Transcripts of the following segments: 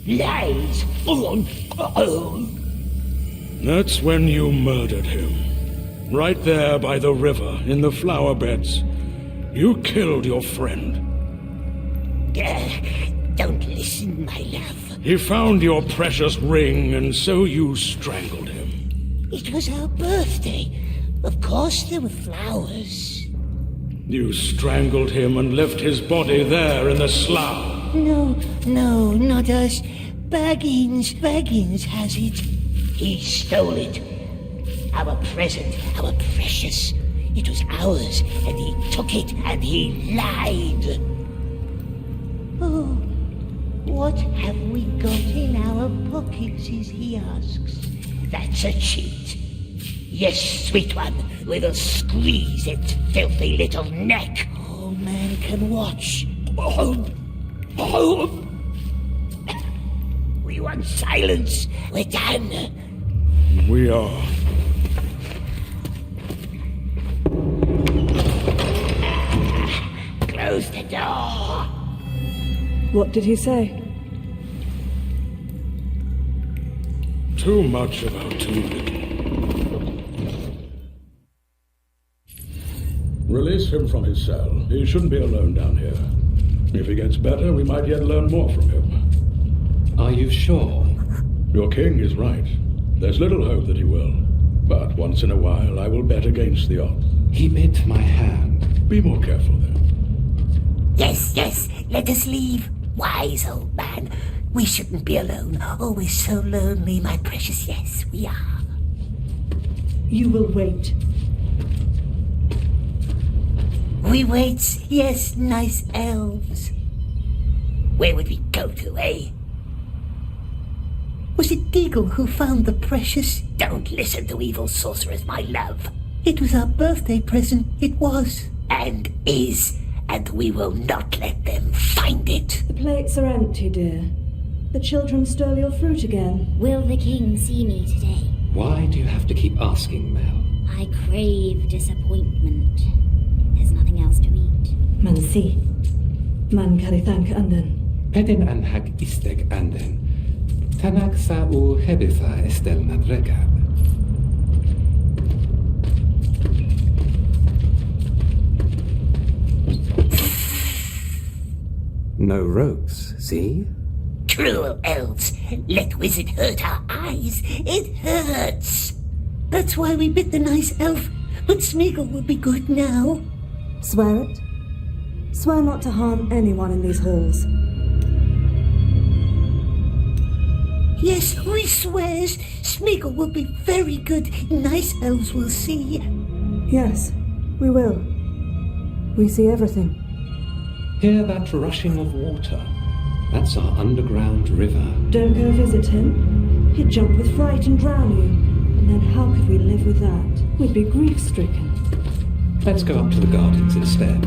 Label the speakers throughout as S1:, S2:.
S1: Lies!
S2: That's when you murdered him. Right there by the river, in the flower beds. You killed your friend.
S1: Don't listen, my love.
S2: He found your precious ring, and so you strangled him.
S1: It was our birthday. Of course there were flowers.
S2: You strangled him and left his body there in the slough.
S1: No, not us. Baggins has it. He stole it. Our present, our precious. It was ours, and he took it, and he lied. Oh, what have we got in our pockets, he asks. That's a cheat. Yes, sweet one, we will squeeze its filthy little neck. All man can watch. We want silence. We're done.
S2: We are.
S1: Close the door.
S3: What did he say?
S2: Too much about too little. Release him from his cell. He shouldn't be alone down here. If he gets better, we might yet learn more from him.
S4: Are you sure?
S2: Your king is right. There's little hope that he will. But once in a while, I will bet against the odds.
S4: He bit my hand.
S2: Be more careful then.
S1: Yes, let us leave. Wise old man. We shouldn't be alone. Oh, we're so lonely, my precious. Yes, we are.
S3: You will wait.
S1: We wait, yes, nice elves. Where would we go to, eh? Was it Deagle who found the precious? Don't listen to evil sorcerers, my love. It was our birthday present, it was. And is. And we will not let them find it.
S3: The plates are empty, dear. The children stole your fruit again.
S5: Will the king see me today?
S4: Why do you have to keep asking, Mell?
S5: I crave disappointment. There's nothing else to eat.
S3: Man si. Man karithank anden.
S4: Pedin anhag isteg anden. Tanag sa u hebitha estel nadregab. No ropes, see?
S1: Cruel elves. Let wizard hurt our eyes. It hurts. That's why we bit the nice elf. But Smeagol will be good now.
S3: Swear it. Swear not to harm anyone in these halls.
S1: Yes, we swears. Smeagol will be very good. Nice elves will see.
S3: Yes, we will. We see everything.
S4: Hear that rushing of water? That's our underground river.
S3: Don't go visit him. He'd jump with fright and drown you. And then how could we live with that? We'd be grief-stricken.
S4: Let's go up to the gardens instead.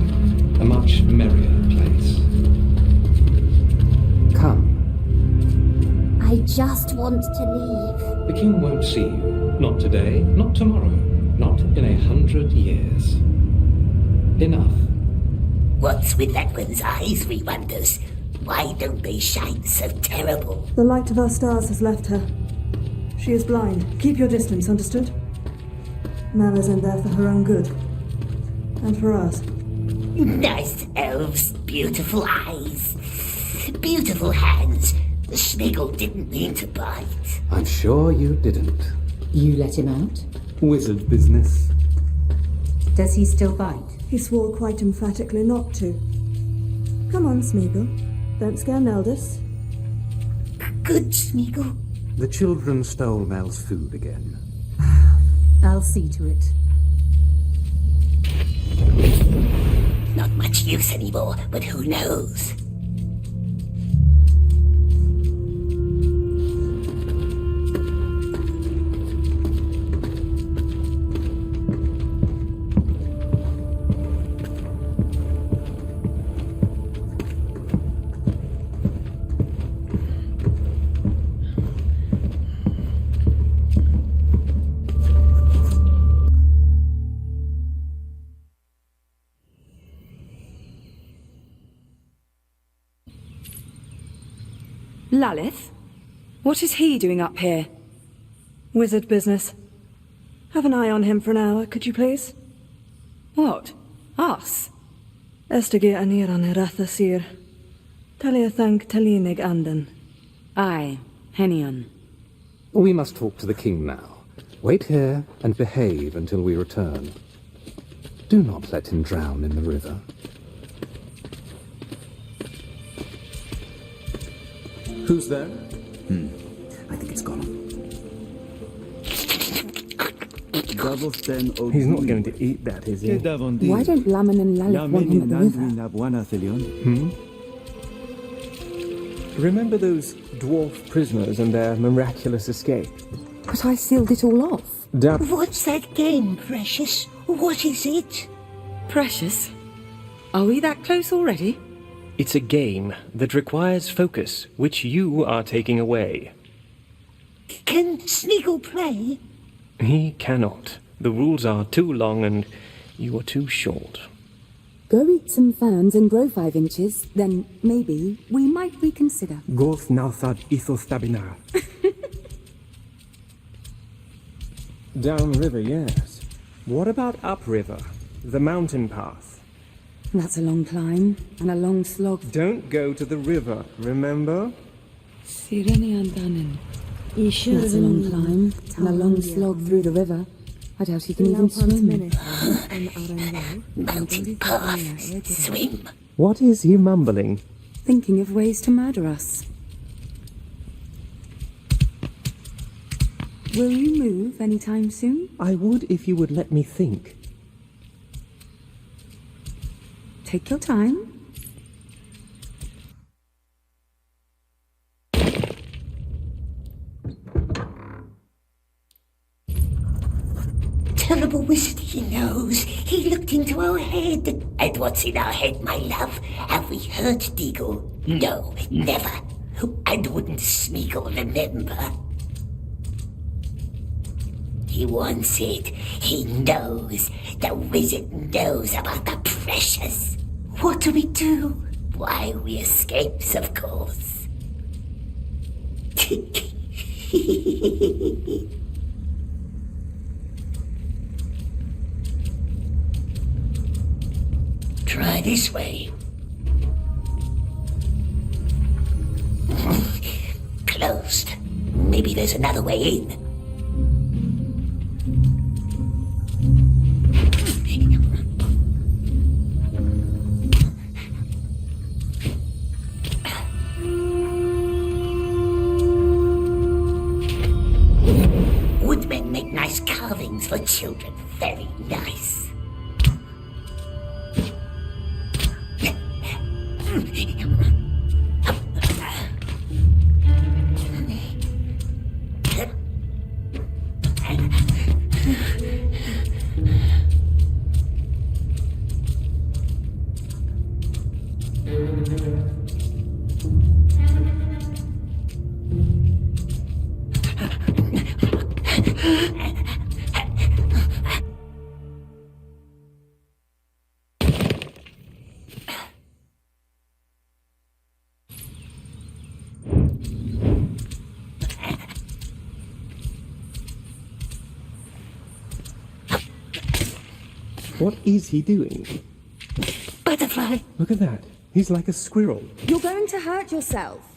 S4: A much merrier place. Come.
S5: I just want to leave.
S4: The king won't see you. Not today, not tomorrow, not in 100 years. Enough.
S1: What's with that one's eyes, we wonders? Why don't they shine so terrible?
S3: The light of our stars has left her. She is blind. Keep your distance, understood? Mell is in there for her own good. And for ours.
S1: Nice elves, beautiful eyes, beautiful hands. The Smeagol didn't mean to bite.
S4: I'm sure you didn't.
S6: You let him out?
S4: Wizard business.
S6: Does he still bite?
S3: He swore quite emphatically not to. Come on, Smeagol. Don't scare Neldis.
S1: Good, Smeagol.
S7: The children stole Mel's food again.
S6: I'll see to it.
S1: Not much use anymore, but who knows?
S8: Lalith? What is he doing up here?
S3: Wizard business. Have an eye on him for an hour, could you please?
S8: What? Us?
S3: Estige aniran eratha sir. Talia thank talinig anden.
S8: Aye, Henion.
S7: We must talk to the king now. Wait here and behave until we return. Do not let him drown in the river.
S9: Who's there?
S10: I think it's Gollum.
S9: He's not going to eat that, is he?
S8: Why don't Laman and Lalith want him at the river?
S9: Remember those dwarf prisoners and their miraculous escape?
S8: But I sealed it all off.
S1: What's that game, Precious? What is it?
S8: Precious? Are we that close already?
S11: It's a game that requires focus, which you are taking away.
S1: Can Sneagle play?
S11: He cannot. The rules are too long and you are too short.
S8: Go eat some ferns and grow 5 inches, then maybe we might reconsider.
S9: Golf Nalthad Ethos Tabinar. Downriver, yes. What about upriver? The mountain path?
S8: That's a long climb, and a long slog.
S9: Don't go to the river, remember?
S8: That's a long climb, and a long slog through the river. I doubt he can even swim.
S1: Mountain path. Swim.
S11: What is he mumbling?
S8: Thinking of ways to murder us. Will you move anytime soon?
S11: I would if you would let me think.
S8: Take your time.
S1: Terrible wizard he knows. He looked into our head. And what's in our head, my love? Have we hurt Deagle? No, never. And wouldn't Smeagol remember? He wants it. He knows. The wizard knows about the precious. What do we do? Why, we escapes, of course. Try this way. Closed. Maybe there's another way in. Woodmen make nice carvings for children. Very nice.
S9: What is he doing?
S1: Butterfly.
S9: Look at that. He's like a squirrel.
S8: You're going to hurt yourself.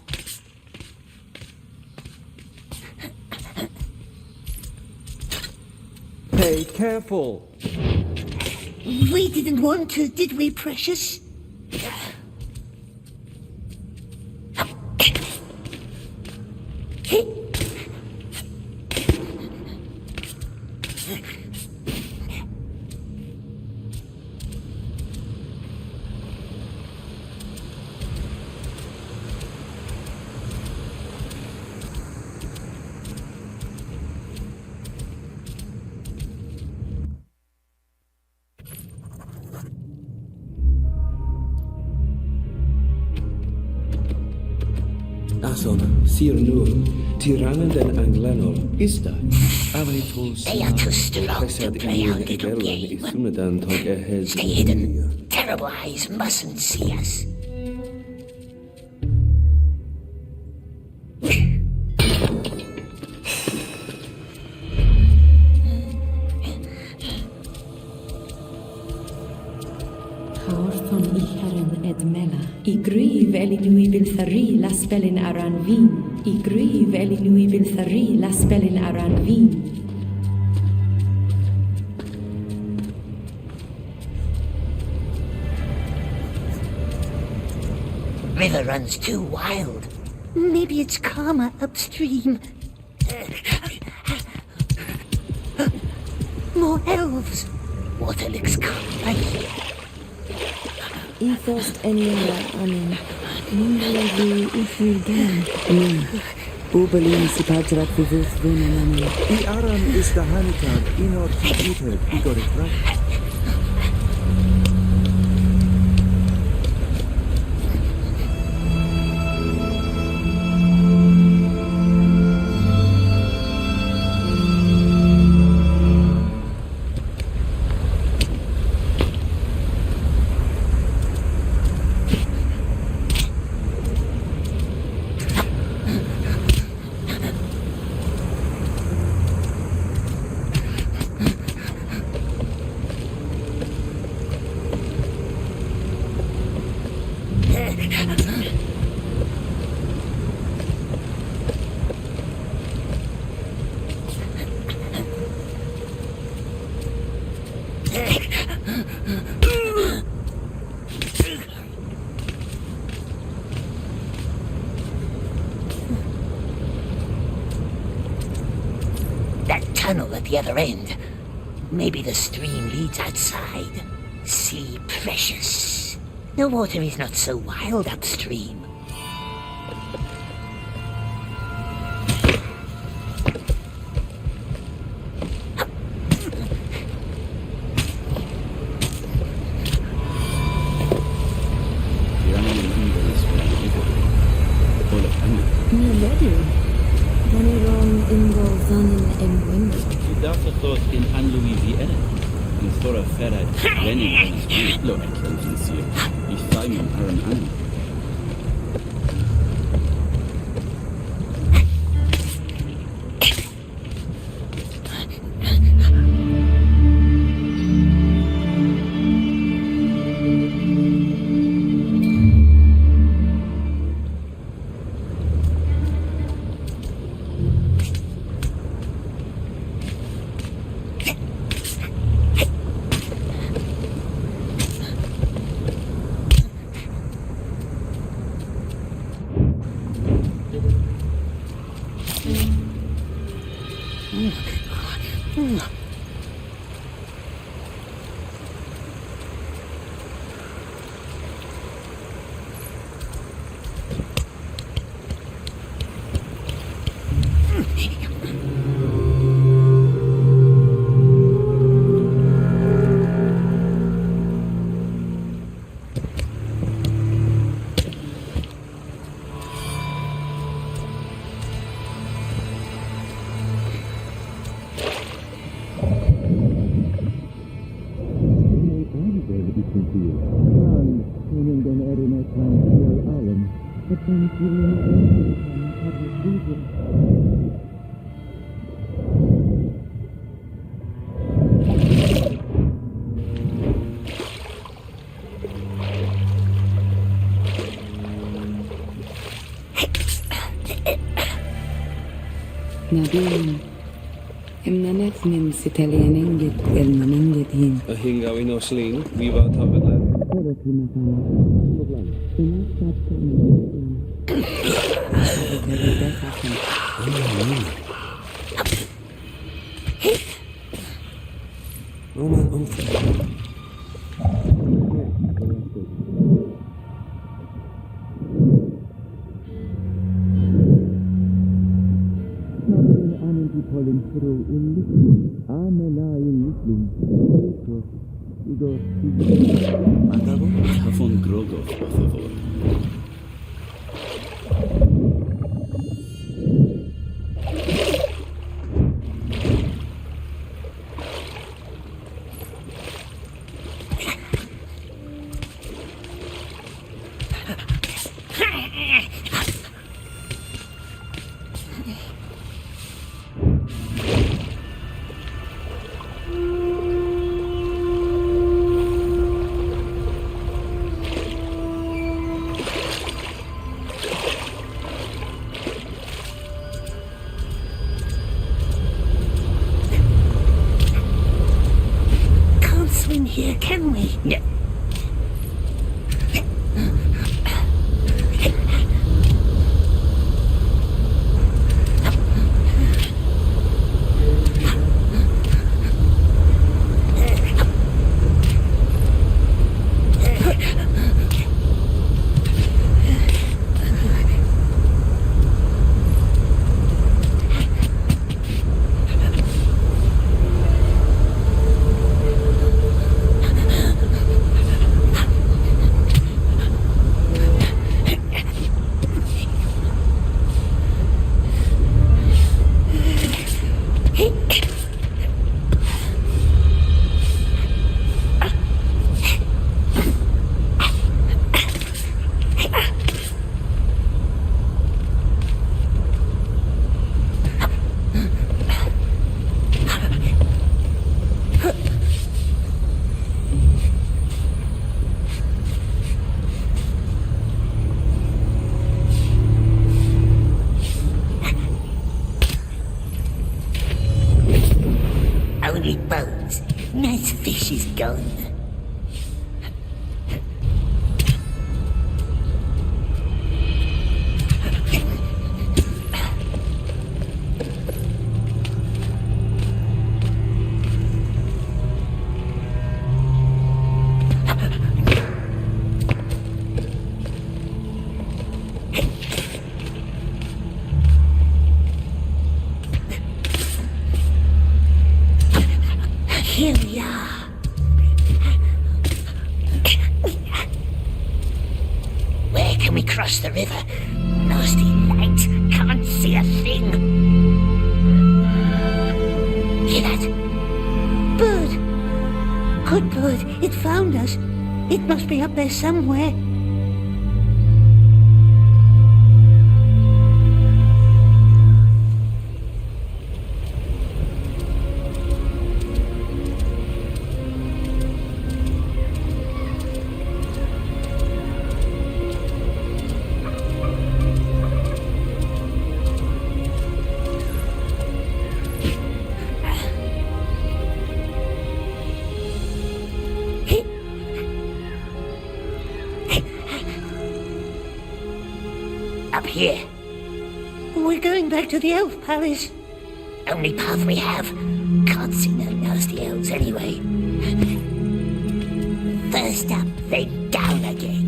S9: Hey, careful.
S1: We didn't want to, did we, Precious?
S4: Sir Nur, Tyrannen den Anglenor, Ista, Avanitos,
S1: They are too strong to play our little game. Stay hidden. Terrible eyes mustn't see us.
S12: Igryv elinui bilthari la spellin aran vin. Igryv elinui bilthari la spellin aran vin.
S1: River runs too wild. Maybe it's calmer upstream. More elves. Water looks calm right here.
S8: Ethos eniola amen. Nimble ufilgan. Ubelin sipatrak vivus vunanan.
S10: The Aram is the Hanikab, Inor Tikited. You got it right.
S1: Tunnel at the other end. Maybe the stream leads outside. Sea precious. The water is not so wild upstream.
S13: In Anluisienne, in Thora Ferret, Renning and Street. Look, Monsieur, ich fein im Aran an.
S8: Nabiyan, emnanet nim sitalianengit elmanengit hin.
S4: A hingaw in Osling, viva tabela.
S8: Pero pinatama. Pinasat ko
S9: Roman Umfeld.
S10: Pollen through in Lisbon, Amela in Lisbon, Igor,
S13: Mandavo, von Grogov, por favor.
S1: she's gone. Here we are. Where can we cross the river? Nasty light. Can't see a thing. Hear that? Bird. Good bird. It found us. It must be up there somewhere. Up here. We're going back to the elf palace. Only path we have. Can't see no nasty elves anyway. First up, then down again.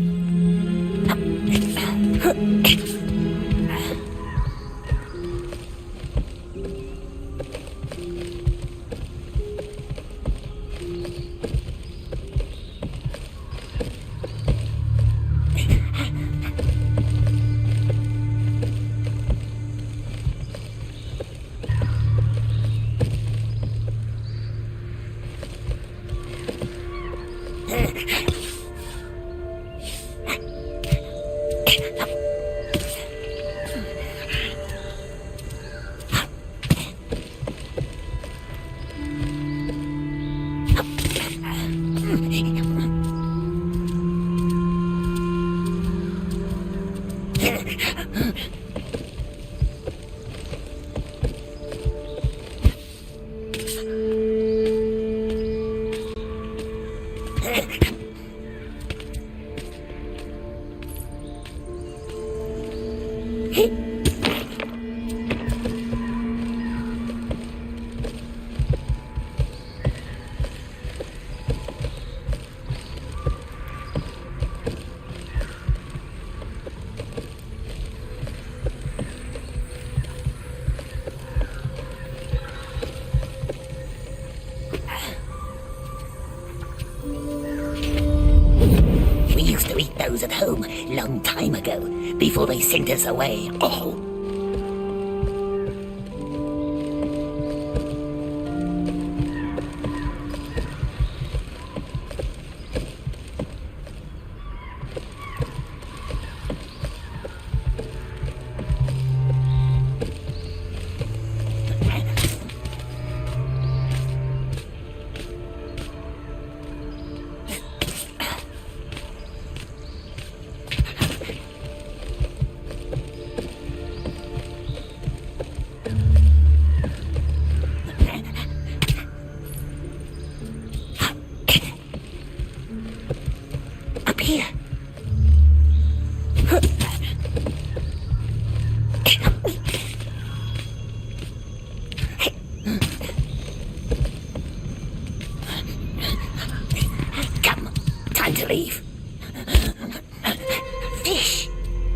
S1: At home long time ago, before they sent us away. Oh!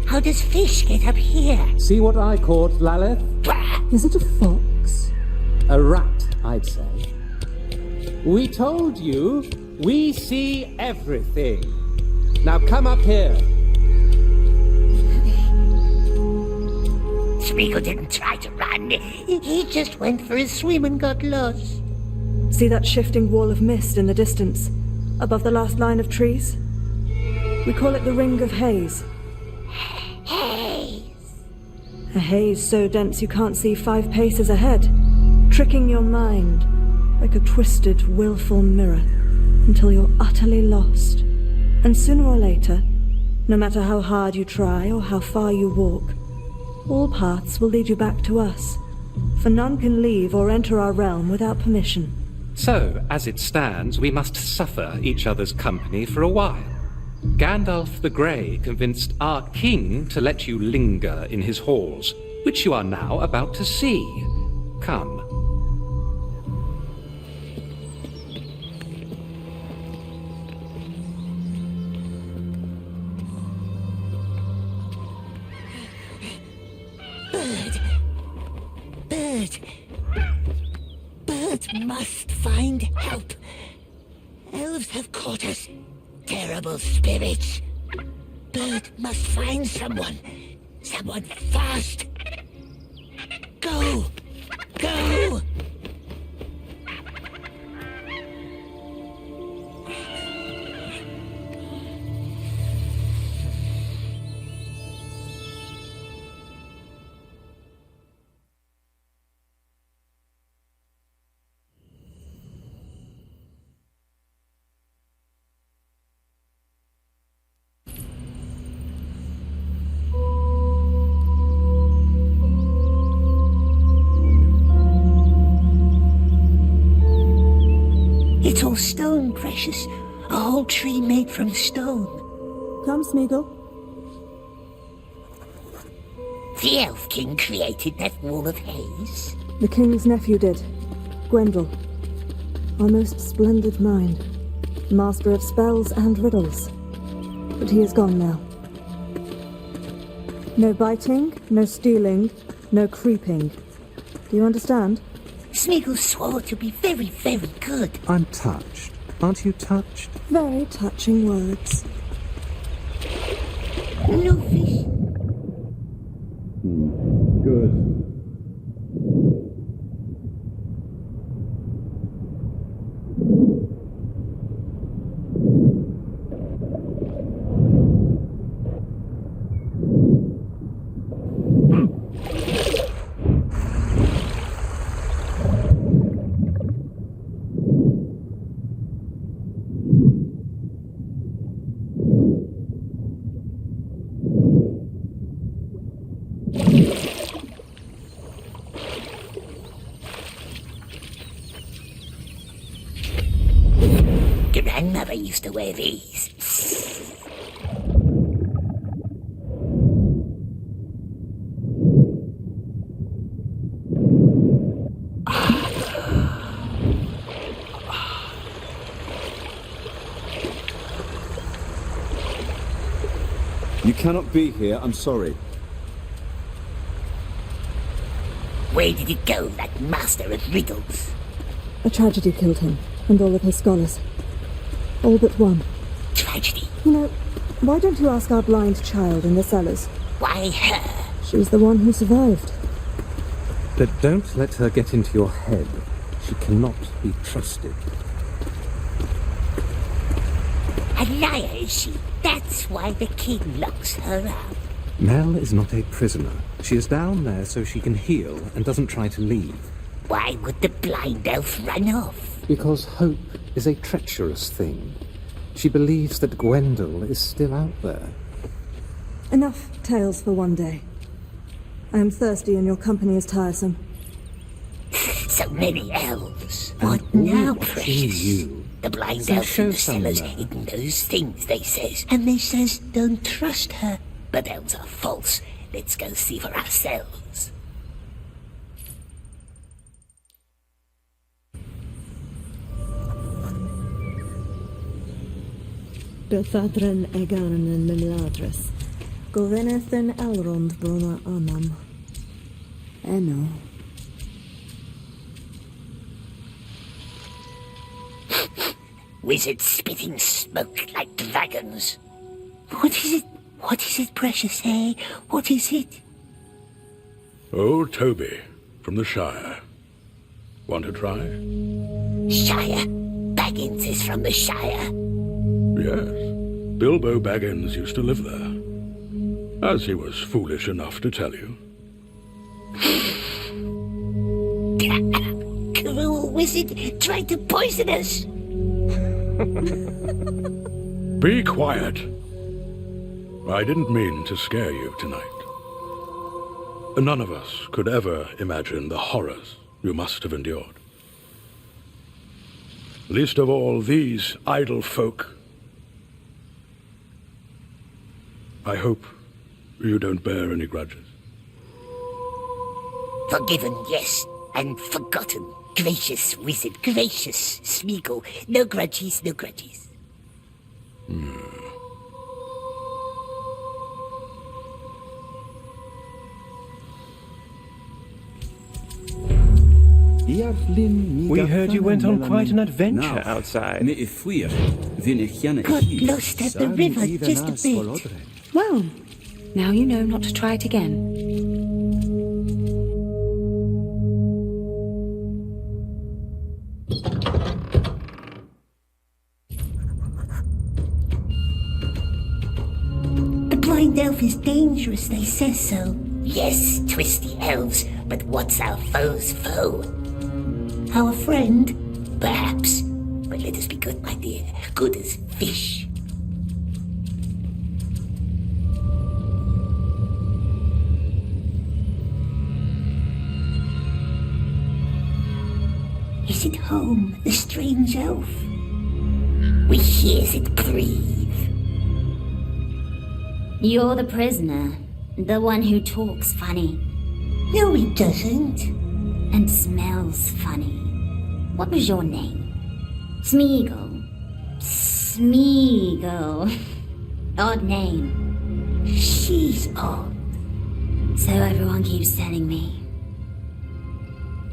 S1: How does fish get up here?
S7: See what I caught, Lalith?
S3: Is it a fox?
S7: A rat, I'd say. We told you, we see everything. Now come up here.
S1: Smeagol didn't try to run. He just went for a swim and got lost.
S3: See that shifting wall of mist in the distance, above the last line of trees? We call it the Ring of Haze. A haze so dense you can't see 5 paces ahead, tricking your mind like a twisted, willful mirror until you're utterly lost. And sooner or later, no matter how hard you try or how far you walk, all paths will lead you back to us, for none can leave or enter our realm without permission.
S7: So, as it stands, we must suffer each other's company for a while. Gandalf the Grey convinced our king to let you linger in his halls, which you are now about to see. Come.
S1: Bird must find help. Elves have caught us. Terrible spirits. Bird must find someone. Someone fast. Go! Go! It's all stone, precious. A whole tree made from stone.
S8: Come, Smeagol.
S1: The Elf King created that wall of haze.
S3: The King's nephew did. Gwendol. Our most splendid mind. Master of spells and riddles. But he is gone now. No biting, no stealing, no creeping. Do you understand?
S1: Smeagol swore to be very, very good.
S7: I'm touched. Aren't you touched?
S3: Very touching words.
S1: No fish.
S10: Good.
S1: Grandmother used to wear these.
S10: You cannot be here, I'm sorry.
S1: Where did it go, that master of riddles?
S3: A tragedy killed him, and all of his scholars. All but one.
S1: Tragedy?
S3: You know, why don't you ask our blind child in the cellars?
S1: Why her?
S3: She's the one who survived.
S7: But don't let her get into your head. She cannot be trusted.
S1: A liar, is she? That's why the king locks her up.
S7: Mell is not a prisoner. She is down there so she can heal and doesn't try to leave.
S1: Why would the blind elf run off?
S7: Because hope is a treacherous thing. She believes that Gwendol is still out there.
S3: Enough tales for one day. I am thirsty and your company is tiresome.
S1: So many elves.
S7: And
S1: What
S7: all
S1: now,
S7: watching
S1: precious?
S7: you.
S1: The blind
S7: So
S1: elf
S7: show
S1: in the
S7: some
S1: cellars
S7: love.
S1: hidden those things, they says. And they says, don't trust her. But those are false. Let's go see for ourselves.
S3: Bethadren egan and Memladris. Govenethan Elrond brona anam. Eno.
S1: Wizards spitting smoke like dragons. What is it? What is it, precious, eh? What is it?
S2: Old Toby, from the Shire. Want to try?
S1: Shire. Baggins is from the Shire.
S2: Yes. Bilbo Baggins used to live there. As he was foolish enough to tell you.
S1: Cruel wizard tried to poison us.
S2: Be quiet. I didn't mean to scare you tonight. None of us could ever imagine the horrors you must have endured. Least of all these idle folk. I hope you don't bear any grudges.
S1: Forgiven, yes, and forgotten. Gracious wizard, gracious Smeagol. No grudges, no grudges.
S11: We heard you went on quite an adventure outside.
S1: Got lost at the river just a bit.
S8: Well, now you know not to try it again.
S1: The blind elf is dangerous, they say so. Yes, twisty elves, but what's our foe's foe? Our friend? Perhaps. But let us be good, my dear. Good as fish. Is it home, the strange elf? We hears it breathe.
S5: You're the prisoner. The one who talks funny.
S1: No, he doesn't.
S5: And smells funny. What was your name? Smeagol. Smeagol. Odd name.
S1: She's odd.
S5: So everyone keeps telling me.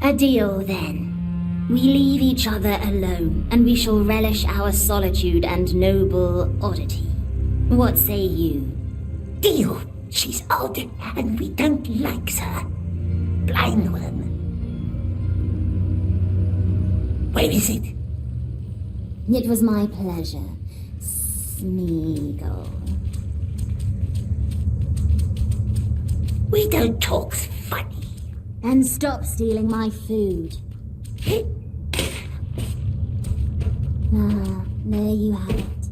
S5: A deal, then. We leave each other alone, and we shall relish our solitude and noble oddity. What say you?
S1: Deal. She's odd, and we don't like her. Blind one. Where is it?
S5: It was my pleasure, Smeagol.
S1: We don't talk funny.
S5: And stop stealing my food. There you have it.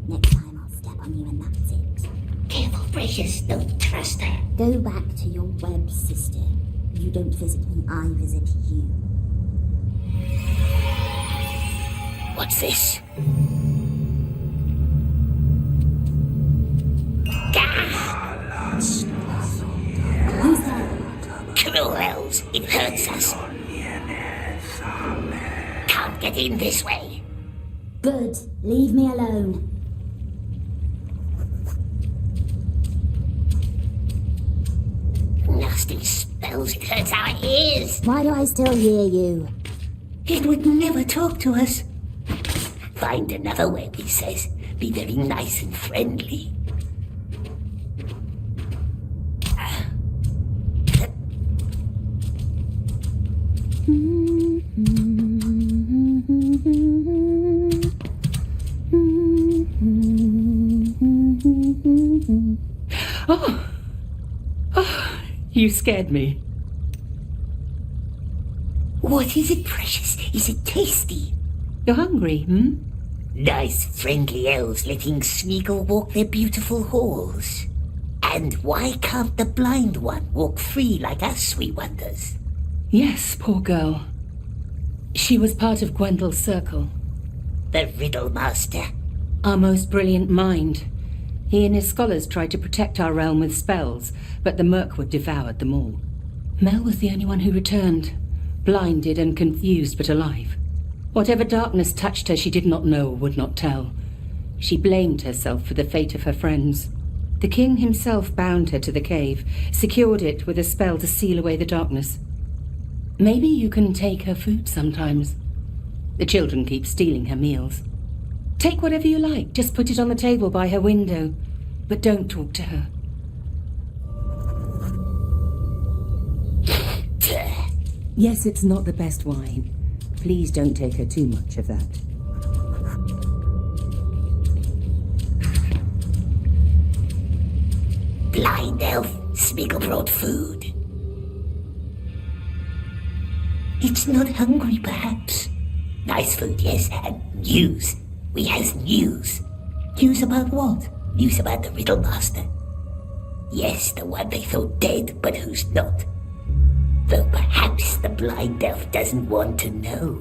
S5: Next time I'll step on you and that's it.
S1: Careful, precious. Don't trust her.
S5: Go back to your web sister. You don't visit me, I visit you.
S1: What's this?
S5: Who's that?
S1: Cruel elves. It hurts us. Can't get in this way.
S5: Good. Leave me alone.
S1: Nasty spells. It hurts our ears.
S5: Why do I still hear you?
S1: It would never talk to us. Find another way, he says. Be very nice and friendly.
S12: You scared me.
S1: What is it, precious? Is it tasty?
S12: You're hungry, hmm?
S1: Nice, friendly elves letting Smeagol walk their beautiful halls. And why can't the blind one walk free like us, we wonders?
S12: Yes, poor girl. She was part of Gwendel's circle.
S1: The Riddle Master.
S12: Our most brilliant mind. He and his scholars tried to protect our realm with spells, but the Mirkwood devoured them all. Mell was the only one who returned, blinded and confused but alive. Whatever darkness touched her, she did not know or would not tell. She blamed herself for the fate of her friends. The king himself bound her to the cave, secured it with a spell to seal away the darkness. Maybe you can take her food sometimes. The children keep stealing her meals. Take whatever you like, just put it on the table by her window, but don't talk to her. Yes, it's not the best wine. Please don't take her too much of that.
S1: Blind elf, Smeagol brought food. It's not hungry, perhaps. Nice food, yes, and news. We has news. News about what? News about the Riddle Master. Yes, the one they thought dead, but who's not. Though perhaps the blind elf doesn't want to know.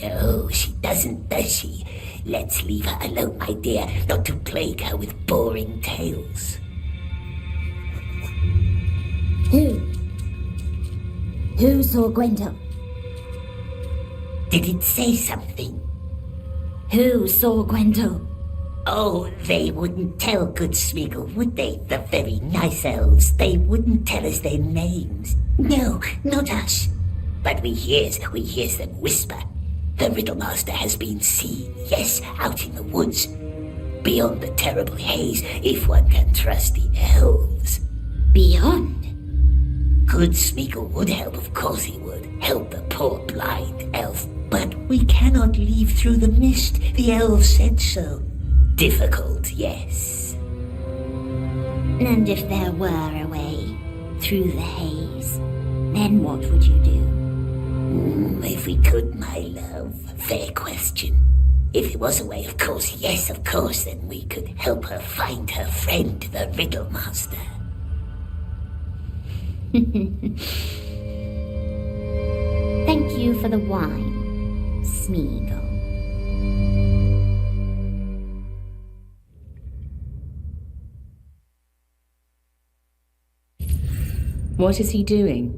S1: No, she doesn't, does she? Let's leave her alone, my dear, not to plague her with boring tales.
S5: Who saw Gwendol?
S1: Did it say something?
S5: Who saw Gwendol?
S1: Oh, they wouldn't tell good Smeagol, would they? The very nice elves. They wouldn't tell us their names. No, not us. But we hears them whisper. The Riddlemaster has been seen, yes, out in the woods. Beyond the terrible haze, if one can trust the elves.
S5: Beyond?
S1: Good Smeagol would help, of course he would. Help the poor blind elf. But we cannot leave through the mist. The elves said so. Difficult, yes.
S5: And if there were a way through the haze, then what would you do?
S1: If we could, my love. Fair question. If it was a way, of course, yes, of course, then we could help her find her friend, the Riddlemaster.
S5: Thank you for the wine, Smeagol.
S12: What is he doing?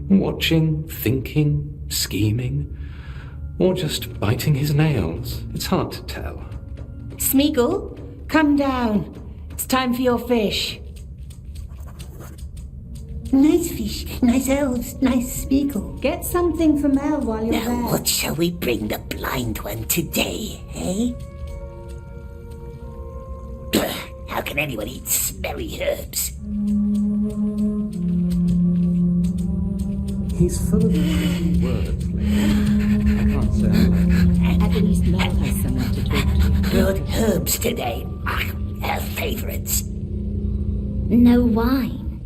S7: Watching, thinking, scheming, or just biting his nails. It's hard to tell.
S12: Smeagol, come down. It's time for your fish.
S1: Nice fish, nice elves, nice Smeagol.
S6: Get something for Mell while you're
S1: now,
S6: there.
S1: What shall we bring the blind one today, eh? How can anyone eat smelly herbs?
S4: He's full of interesting words lately. I can't say I like it.
S6: At least Mell has someone to talk to.
S1: Brought herbs today. Her favourites.
S5: No wine.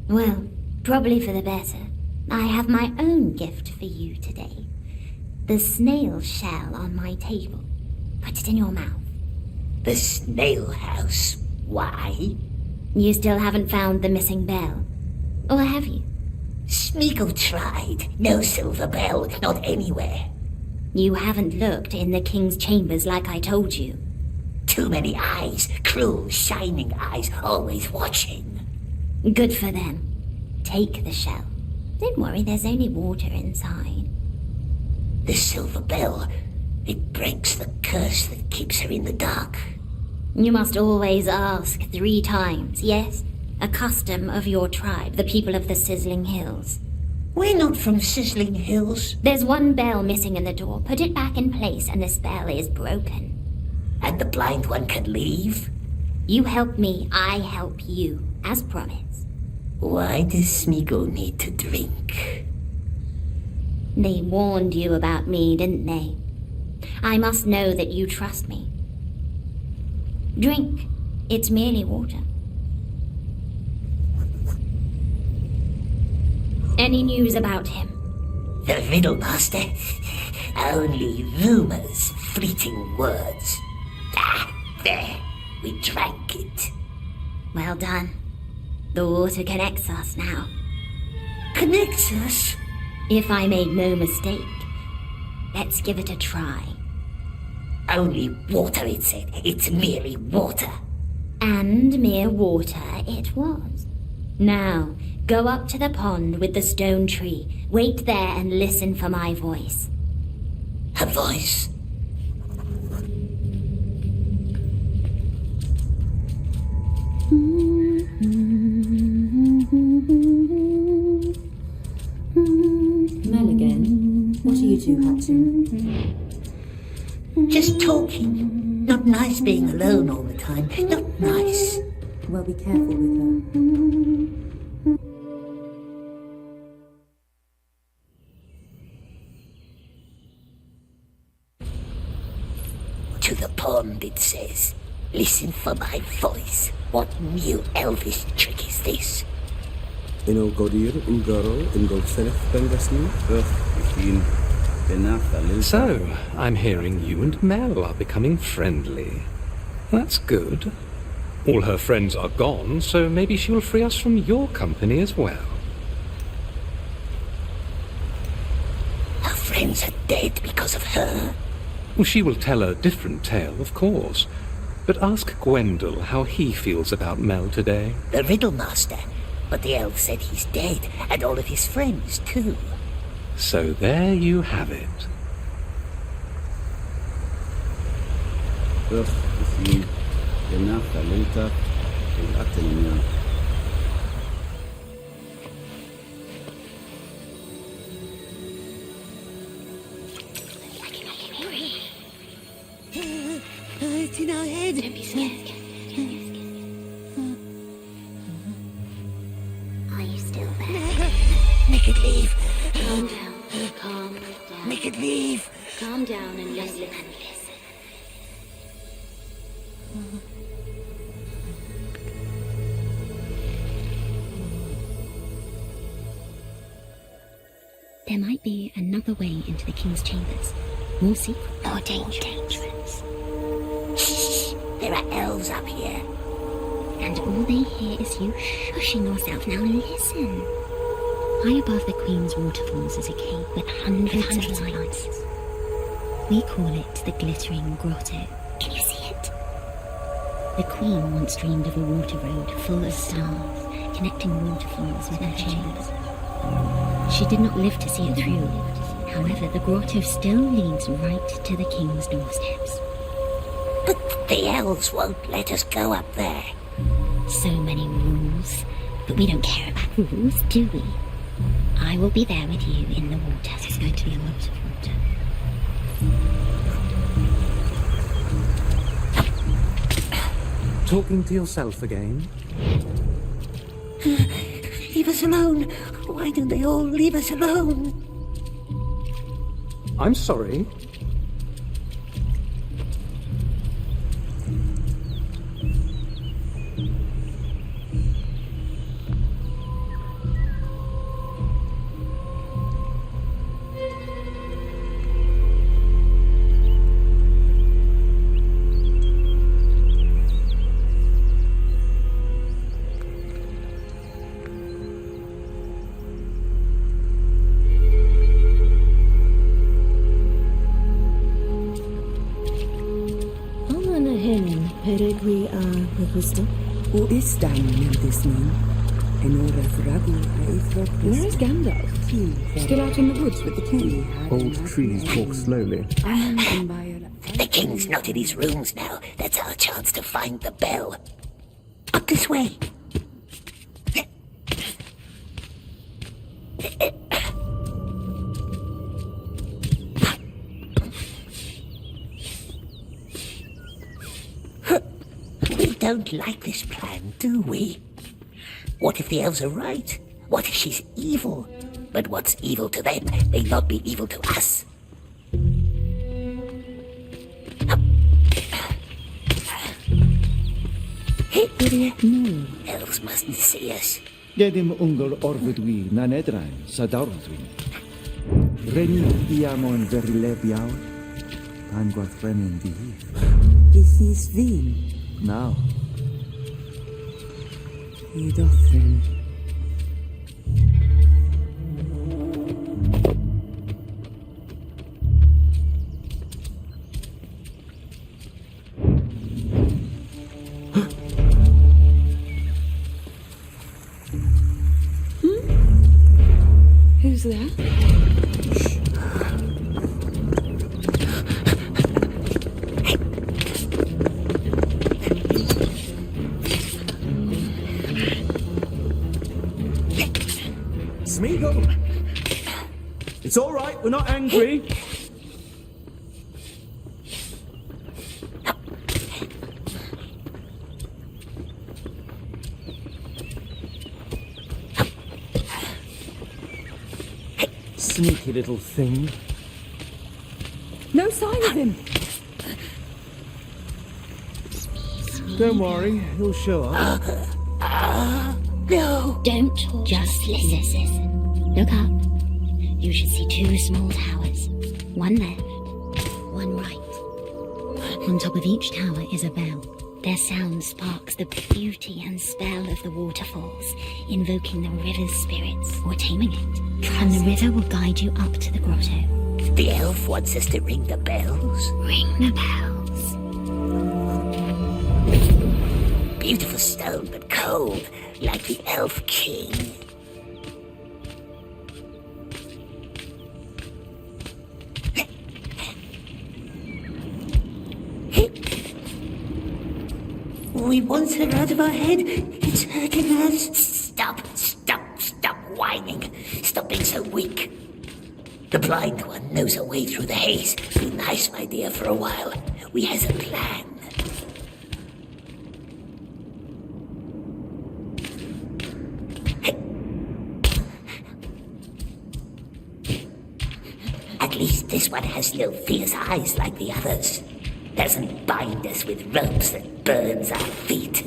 S5: Well, probably for the better. I have my own gift for you today. The snail shell on my table. Put it in your mouth.
S1: The snail house? Why?
S5: You still haven't found the missing bell. Or have you?
S1: Smeagol tried. No silver bell, not anywhere.
S5: You haven't looked in the king's chambers like I told you.
S1: Too many eyes, cruel, shining eyes, always watching.
S5: Good for them. Take the shell. Don't worry, there's only water inside.
S1: The silver bell, it breaks the curse that keeps her in the dark.
S5: You must always ask 3 times, yes? A custom of your tribe, the people of the Sizzling Hills.
S1: We're not from Sizzling Hills.
S5: There's one bell missing in the door. Put it back in place and the spell is broken.
S1: And the blind one can leave?
S5: You help me, I help you, as promised.
S1: Why does Smeagol need to drink?
S5: They warned you about me, didn't they? I must know that you trust me. Drink. It's merely water. Any news about him?
S1: The Riddlemaster? Only rumors, fleeting words. There. We drank it.
S5: Well done. The water connects us now.
S1: Connects us?
S5: If I made no mistake. Let's give it a try.
S1: Only water, it said. It's merely water.
S5: And mere water it was. Now, go up to the pond with the stone tree. Wait there and listen for my voice.
S1: Her voice?
S6: Mell again. What are you two up to?
S1: Just talking. Not nice being alone all the time. Not nice.
S6: Well, be careful with her.
S1: To the pond, it says. Listen for my voice. What new elvish trick is this?
S10: Inol Godir, Ungaro, Ingolseneth, Bengasni,
S7: So, I'm hearing you and Mell are becoming friendly. That's good. All her friends are gone, so maybe she will free us from your company as well.
S1: Her friends are because of her?
S7: She will tell a different tale, of course. But ask Gwendol how he feels about Mell today.
S1: The Riddle Master. But the elf said he's dead, and all of his friends, too.
S7: So there you have it.
S13: טוב, לפני גנח עלית אל
S1: It's in our head.
S5: Don't be scared. Are you still there?
S1: Make it leave.
S5: Calm down. Calm down.
S1: Make it leave.
S5: Calm down and listen. There might be another way into the king's chambers. More secret. More dangerous.
S1: Shh! There are elves up here.
S5: And all they hear is you shushing yourself. Now listen. High above the Queen's waterfalls is a cave with hundreds of lights. We call it the Glittering Grotto. Can you see it? The Queen once dreamed of a water road full of stars, connecting waterfalls with her chambers. She did not live to see it through. However, the grotto still leads right to the King's doorsteps.
S1: But the elves won't let us go up there.
S5: So many rules. But we don't care about rules, do we? I will be there with you in the water. There's going to be a lot of water.
S4: Talking to yourself again?
S1: Leave us alone. Why don't they all leave us alone?
S4: I'm sorry.
S8: Peregui a Pegusto, o istan Mendismin, Enora Fragu, where is Gandalf? Still out in the woods with the king.
S10: Old trees walk slowly.
S1: The king's not in his rooms now. That's our chance to find the bell. Up this way. We don't like this plan, do we? What if the elves are right? What if she's evil? But what's evil to them may not be evil to us. No. Elves mustn't see us.
S10: Gedim ungol orvidwi nanedrain sadaurdwin. Reni iamon verilebiao. Pangua fremen dihi.
S8: Is vin.
S10: Now.
S8: Idothin.
S3: Who's there?
S10: Smeagol! It's all right, we're not angry. Sneaky little thing.
S8: No sign of him.
S10: Don't worry, he'll show up.
S1: No.
S5: Don't talk. Just listen. Look up. You should see two small towers. One left, one right. On top of each tower is a bell. Their sound sparks the beauty and spell of the waterfalls, invoking the river's spirits or taming it. And the river will guide you up to the grotto.
S1: The elf wants us to ring the bells.
S5: Ring the bells.
S1: Beautiful stone, but cold, like the elf king. We want her out of our head. It's hurting us. Stop whining. Stop being so weak. The blind one knows her way through the haze. Be nice, my dear, for a while. We has a plan. At least this one has no fierce eyes like the others. Doesn't bind us with ropes that burns our feet.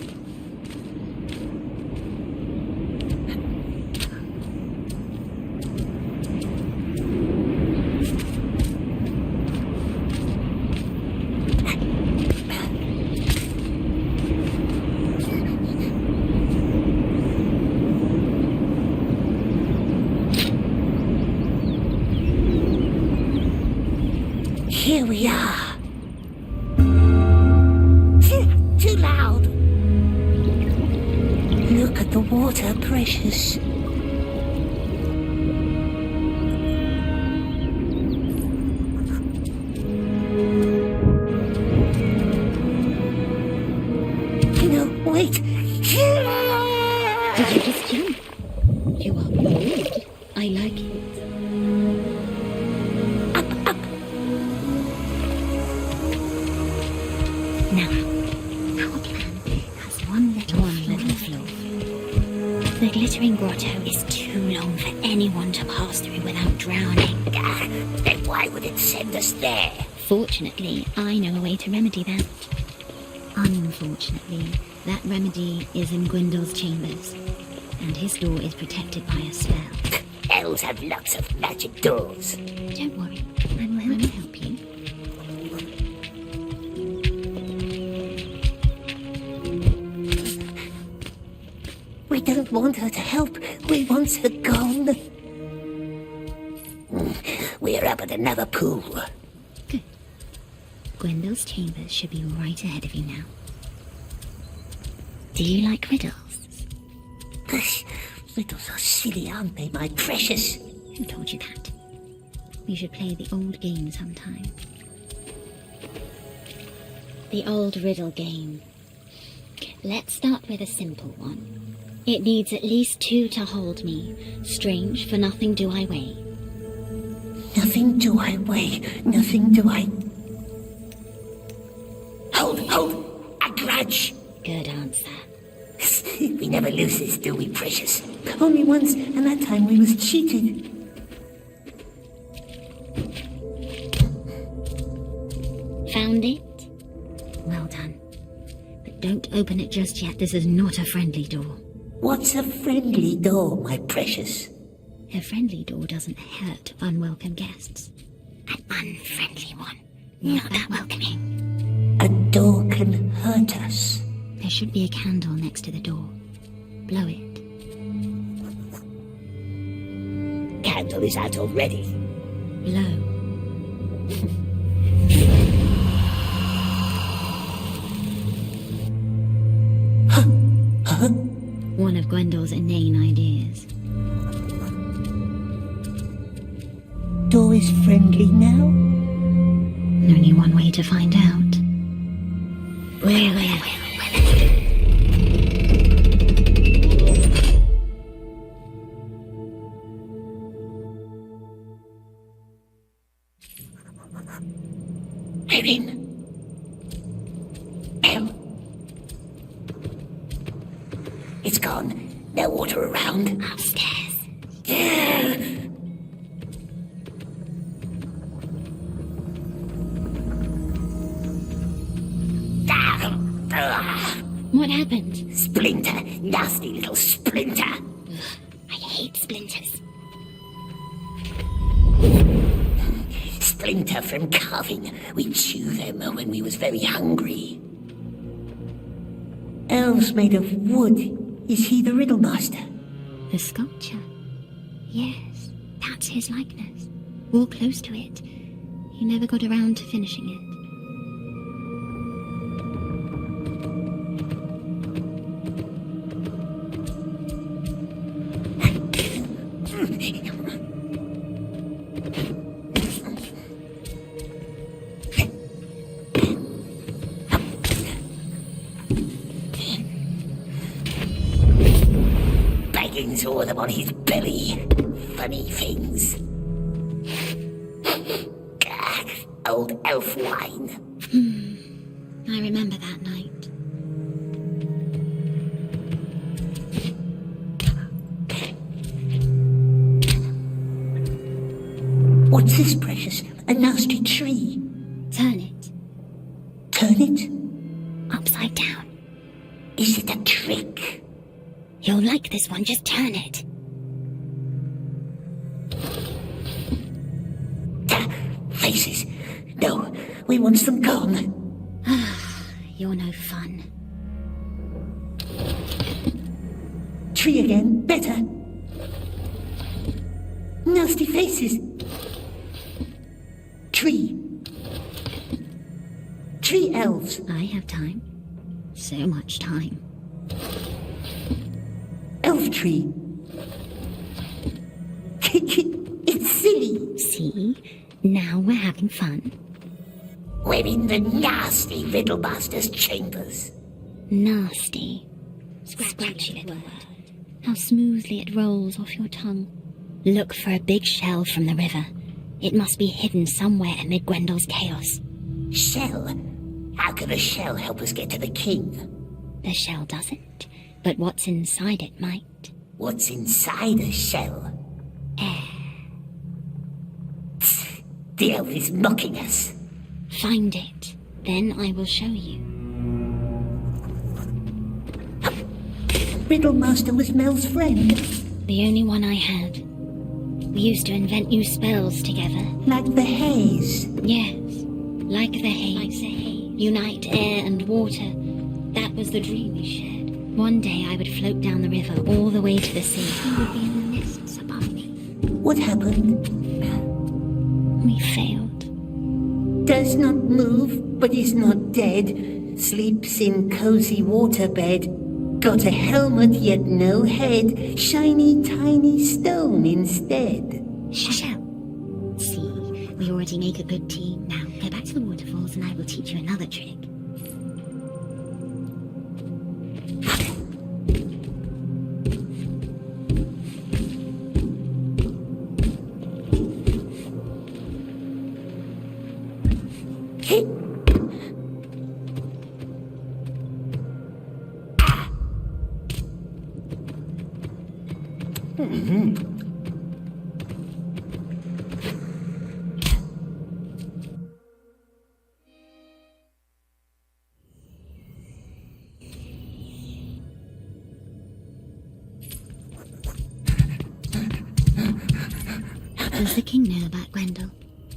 S1: Here we are. Too loud. Look at the water, precious. No, wait.
S5: Did you just jump? You are bold. I like it. Now, our plan has one little flaw. The glittering grotto is too long for anyone to pass through without drowning.
S1: Then why would it send us there?
S5: Fortunately, I know a way to remedy that. Unfortunately, that remedy is in Gwyndol's chambers, and his door is protected by a spell.
S1: Elves have lots of magic doors.
S5: Don't worry, I will help you.
S1: We don't want her to help. We want her gone. We're up at another pool.
S5: Good. Gwyndol's chambers should be right ahead of you now. Do you like riddles?
S1: Riddles are silly, aren't they, my precious?
S5: Who told you that? We should play the old game sometime. The old riddle game. Let's start with a simple one. It needs at least 2 to hold me. Strange, for nothing do I weigh.
S1: Nothing do I weigh. Nothing do I... Hold! A grudge!
S5: Good answer.
S1: We never lose this, do we, precious? Only once, and that time we was cheated.
S5: Found it? Well done. But don't open it just yet. This is not a friendly door.
S1: What's a friendly door, my precious?
S5: A friendly door doesn't hurt unwelcome guests. An unfriendly one. Not that welcoming.
S1: A door can hurt us.
S5: There should be a candle next to the door. Blow it.
S1: Candle is out already.
S5: Blow. One of Gwyndol's inane ideas.
S1: Door is friendly now?
S5: Only one way to find out. Well.
S1: We're in. Mell. It's gone. No water around.
S5: Upstairs. What happened?
S1: Splinter. Nasty little splinter.
S5: I hate splinters.
S1: Splinter from carving. We chew them when we was very hungry. Elves made of wood. Is he the riddle master?
S5: The sculpture? Yes, that's his likeness. Walk close to it, You never got around to finishing it.
S1: Baggins wore them on his belly. Funny things. Old elf wine.
S5: I remember that night.
S1: What's this, precious? A nasty tree.
S5: Turn it.
S1: Turn it?
S5: Upside down.
S1: Is it a trick?
S5: You'll like this one, just turn it.
S1: Faces. No, we want them gone.
S5: You're no fun.
S1: Tree again, better. Nasty faces. Tree. Tree elves.
S5: I have time. So much time.
S1: Elf tree. It's silly.
S5: See? Now we're having fun.
S1: We're in the nasty Riddlemaster's chambers.
S5: Nasty. Scratchy little word. How smoothly it rolls off your tongue. Look for a big shell from the river. It must be hidden somewhere amid Gwendole's chaos.
S1: Shell? How can a shell help us get to the king?
S5: The shell doesn't, but what's inside it might.
S1: What's inside a shell?
S5: Air.
S1: The elf is mocking us.
S5: Find it, then I will show you.
S1: Riddlemaster was Mell's friend.
S5: The only one I had. We used to invent new spells together.
S1: Like the haze?
S5: Yes, like the haze. Unite air and water. That was the dream we shared. One day I would float down the river all the way to the sea. He would be in the mists above me.
S1: What happened?
S5: We failed.
S1: Does not move, but is not dead. Sleeps in cozy waterbed. Got a helmet, yet no head. Shiny, tiny stone instead.
S5: Shell. See, we already make a good team. Now, go back to the waterfalls and I will teach you another trick. Does the king know about Gwendol?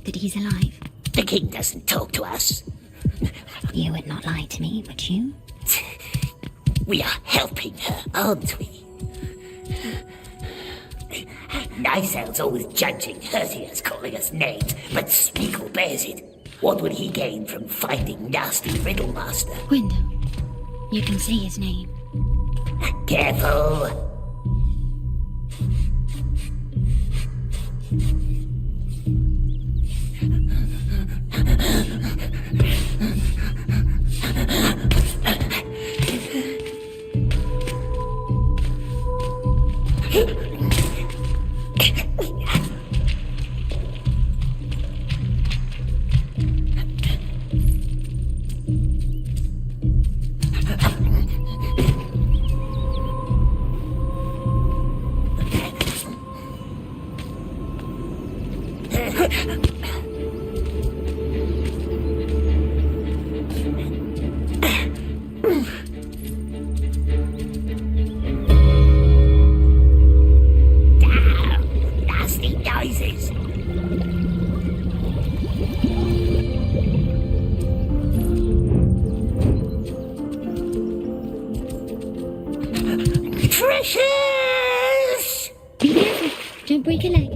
S5: That he's alive?
S1: The king doesn't talk to us.
S5: You would not lie to me, would you?
S1: We are helping her, aren't we? Nice El's always judging, hurting us, calling us names, but Smeagol bears it. What would he gain from finding nasty Riddlemaster?
S5: Gwendol. You can say his name.
S1: Careful! Precious!
S5: Be careful. Don't break a leg.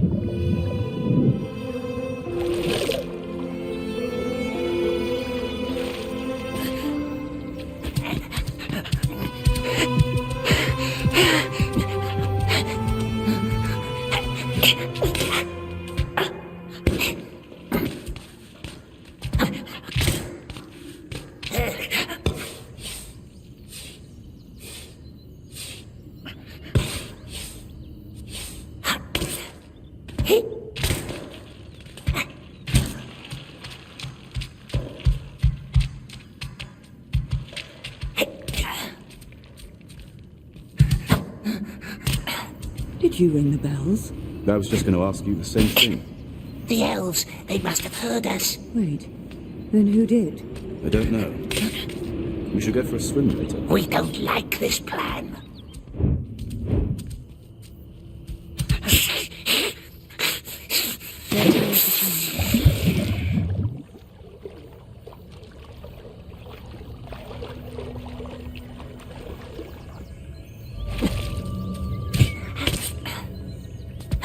S8: Did you ring the bells?
S13: I was just going to ask you the same thing.
S1: The elves, they must have heard us.
S8: Wait. Then who did?
S13: I don't know. We should go for a swim later.
S1: We don't like this plan.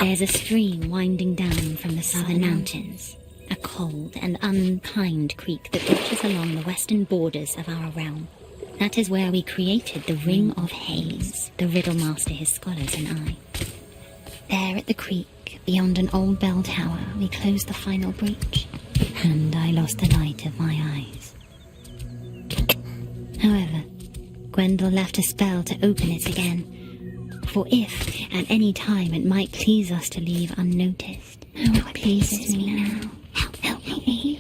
S5: There's a stream winding down from the southern mountains. A cold and unkind creek that reaches along the western borders of our realm. That is where we created the Ring of Haze, the riddle master, his scholars, and I. There at the creek, beyond an old bell tower, we closed the final breach, and I lost the light of my eyes. However, Gwendol left a spell to open it again, for if at any time it might please us to leave unnoticed. Oh, it pleases me now. Help me.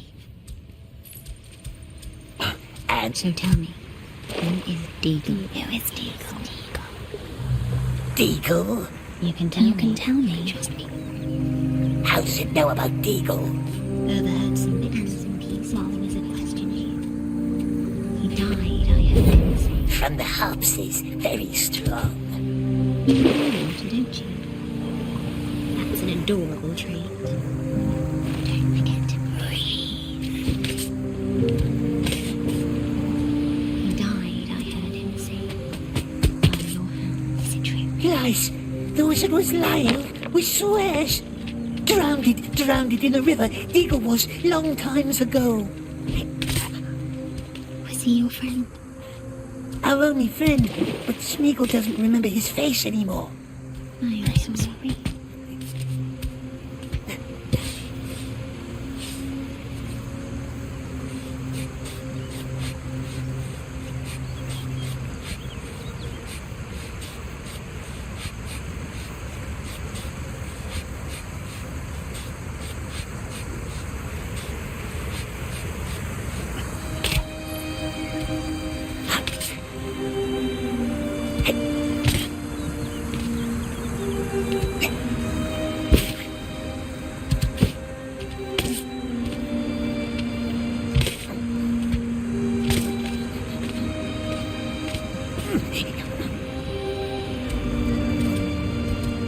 S1: And
S5: so tell me, who is Deagle? Who is Deagle?
S1: Deagle?
S5: You can tell me. Trust me.
S1: How does it know about Deagle?
S5: Overheard some bits and pieces as it questioned you. He died, I heard.
S1: From the hops is very strong.
S5: You know water, don't you? That's an adorable trait. Don't forget to breathe. He died, I heard him say. By your hand, is it true?
S1: Lies. The wizard was lying. We swears. Drowned in the river. Deagle was long times ago.
S5: Was he your friend?
S1: Our only friend, but Smeagol doesn't remember his face anymore.
S5: I am sorry.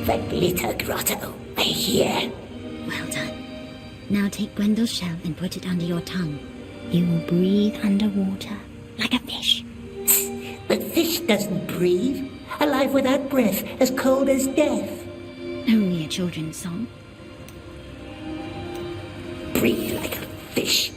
S1: The glitter grotto, I hear.
S5: Well done. Now take Gwendol's shell and put it under your tongue. You will breathe underwater, like a fish.
S1: But fish doesn't breathe. Alive without breath, as cold as death.
S5: Only a children's song.
S1: Breathe like a fish.